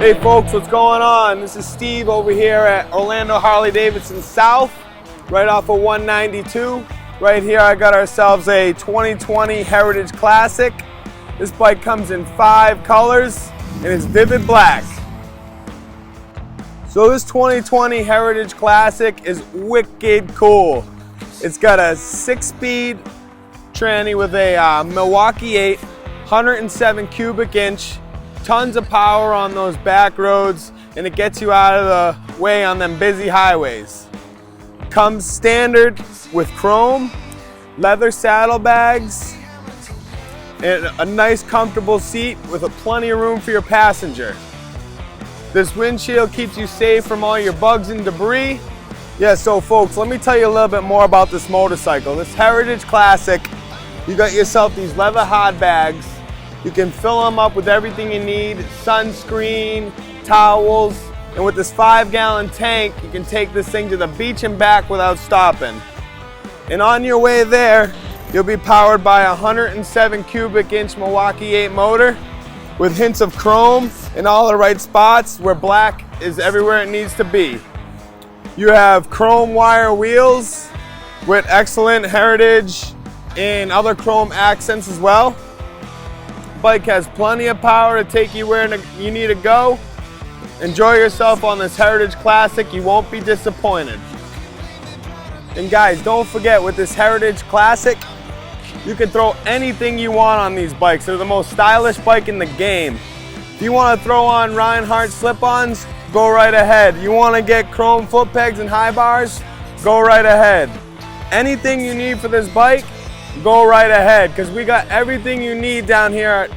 Hey folks, what's going on? This is Steve over here at Orlando Harley Davidson South, right off of 192. Right here I got ourselves a 2020 Heritage Classic. This bike comes in 5 colors and it's vivid black. So this 2020 Heritage Classic is wicked cool. It's got a 6-speed tranny with a Milwaukee-Eight, 107 cubic inch. Tons of power on those back roads, and it gets you out of the way on them busy highways. Comes standard with chrome, leather saddlebags, and a nice comfortable seat with plenty of room for your passenger. This windshield keeps you safe from all your bugs and debris. Yeah, so folks, let me tell you a little bit more about this motorcycle. This Heritage Classic, you got yourself these leather hard bags. You can fill them up with everything you need, sunscreen, towels, and with this 5-gallon tank, you can take this thing to the beach and back without stopping. And on your way there, you'll be powered by a 107 cubic inch Milwaukee-Eight motor with hints of chrome in all the right spots where black is everywhere it needs to be. You have chrome wire wheels with excellent heritage and other chrome accents as well. Bike has plenty of power to take you where you need to go. Enjoy yourself on this Heritage Classic. You won't be disappointed. And guys, don't forget, with this Heritage Classic, you can throw anything you want on these bikes. They're the most stylish bike in the game. If you want to throw on Reinhardt slip-ons, go right ahead. You want to get chrome foot pegs and high bars, go right ahead. Anything you need for this bike, go right ahead, because we got everything you need down here at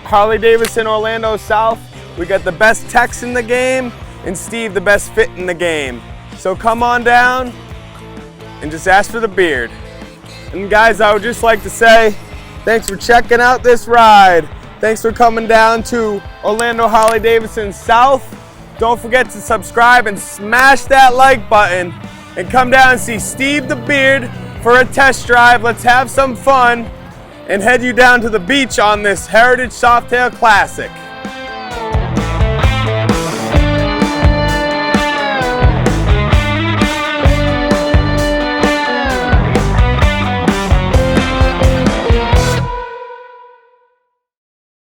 Harley Davidson Orlando South. We got the best techs in the game, and Steve, the best fit in the game. So come on down and just ask for the beard. And guys, I would just like to say thanks for checking out this ride. Thanks for coming down to Orlando Harley Davidson South. Don't forget to subscribe and smash that like button, and come down and see Steve the Beard for a test drive. Let's have some fun and head you down to the beach on this Heritage Softail Classic.